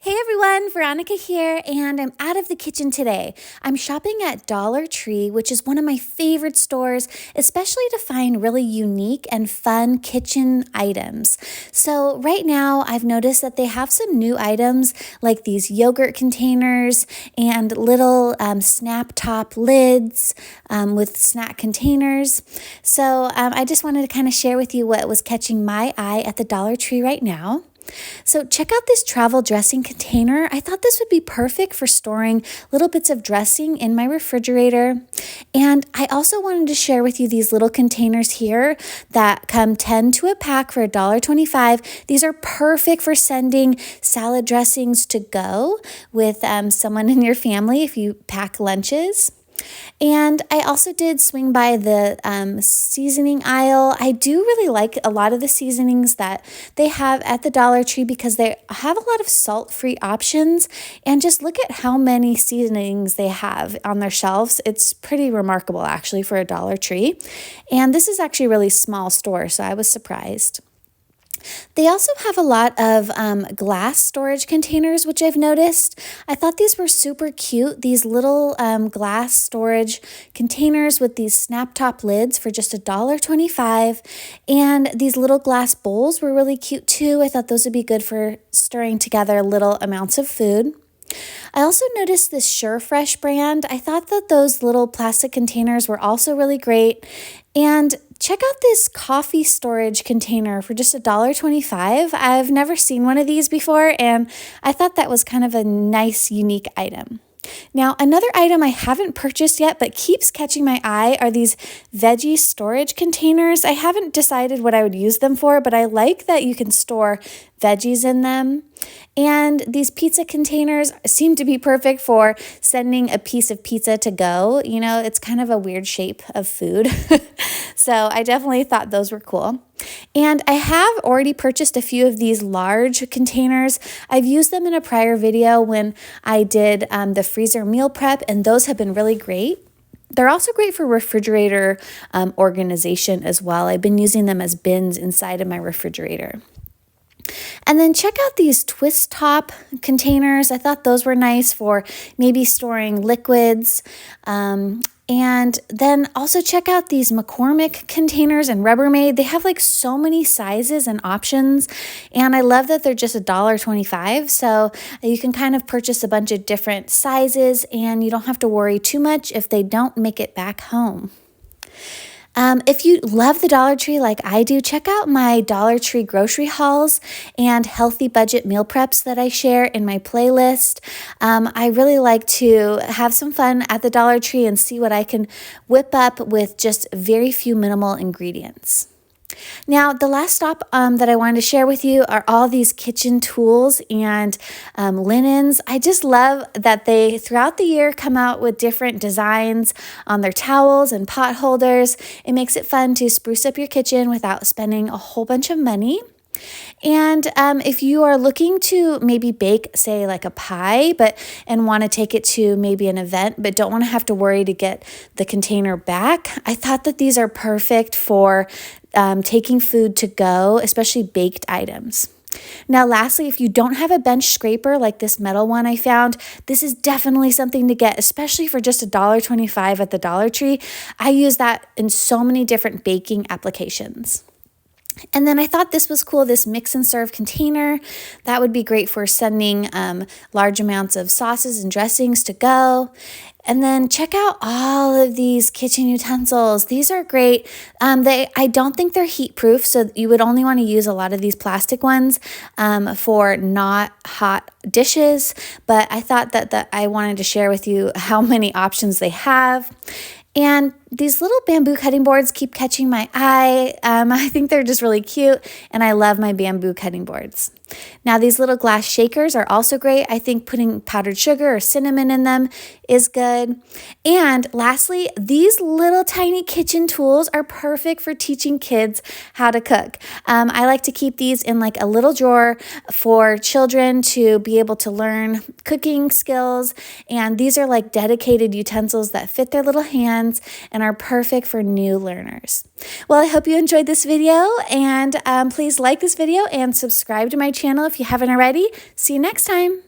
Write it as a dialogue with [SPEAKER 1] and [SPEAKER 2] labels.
[SPEAKER 1] Hey everyone, Veronica here, and I'm out of the kitchen today. I'm shopping at Dollar Tree, which is one of my favorite stores, especially to find really unique and fun kitchen items. So right now, I've noticed that they have some new items like these yogurt containers and little snap top lids with snack containers. So I just wanted to kind of share with you what was catching my eye at the Dollar Tree right now. So check out this travel dressing container. I thought this would be perfect for storing little bits of dressing in my refrigerator. And I also wanted to share with you these little containers here that come 10 to a pack for $1.25. These are perfect for sending salad dressings to go with someone in your family if you pack lunches. And I also did swing by the seasoning aisle. I do really like a lot of the seasonings that they have at the Dollar Tree because they have a lot of salt-free options. And just look at how many seasonings they have on their shelves. It's pretty remarkable, actually, for a Dollar Tree. And this is actually a really small store, so I was surprised. They also have a lot of glass storage containers, which I've noticed. I thought these were super cute, these little glass storage containers with these snap top lids for just $1.25. And these little glass bowls were really cute too. I thought those would be good for stirring together little amounts of food. I also noticed this SureFresh brand. I thought that those little plastic containers were also really great. And check out this coffee storage container for just $1.25. I've never seen one of these before, and I thought that was kind of a nice, unique item. Now, another item I haven't purchased yet but keeps catching my eye are these veggie storage containers. I haven't decided what I would use them for, but I like that you can store veggies in them. And these pizza containers seem to be perfect for sending a piece of pizza to go. You know, it's kind of a weird shape of food. So I definitely thought those were cool. And I have already purchased a few of these large containers. I've used them in a prior video when I did the freezer meal prep, and those have been really great. They're also great for refrigerator organization as well. I've been using them as bins inside of my refrigerator. And then check out these twist top containers. I thought those were nice for maybe storing liquids. And then also check out these McCormick containers and Rubbermaid. They have like so many sizes and options. And I love that they're just $1.25. So you can kind of purchase a bunch of different sizes and you don't have to worry too much if they don't make it back home. If you love the Dollar Tree like I do, check out my Dollar Tree grocery hauls and healthy budget meal preps that I share in my playlist. I really like to have some fun at the Dollar Tree and see what I can whip up with just very few minimal ingredients. Now, the last stop that I wanted to share with you are all these kitchen tools and linens. I just love that they, throughout the year, come out with different designs on their towels and pot holders. It makes it fun to spruce up your kitchen without spending a whole bunch of money. And if you are looking to maybe bake, say, like a pie, and want to take it to maybe an event, but don't want to have to worry to get the container back, I thought that these are perfect for taking food to go, especially baked items. Now, lastly, if you don't have a bench scraper like this metal one I found, this is definitely something to get, especially for just $1.25 at the Dollar Tree. I use that in so many different baking applications. And then I thought this was cool, this mix and serve container. That would be great for sending large amounts of sauces and dressings to go. And then check out all of these kitchen utensils. These are great. I don't think they're heat proof, so you would only want to use a lot of these plastic ones for not hot dishes. But I thought that I wanted to share with you how many options they have. And these little bamboo cutting boards keep catching my eye. I think they're just really cute, and I love my bamboo cutting boards. Now, these little glass shakers are also great. I think putting powdered sugar or cinnamon in them is good. And lastly, these little tiny kitchen tools are perfect for teaching kids how to cook. I like to keep these in like a little drawer for children to be able to learn cooking skills. And these are like dedicated utensils that fit their little hands and are perfect for new learners. Well, I hope you enjoyed this video, and please like this video and subscribe to my channel if you haven't already. See you next time.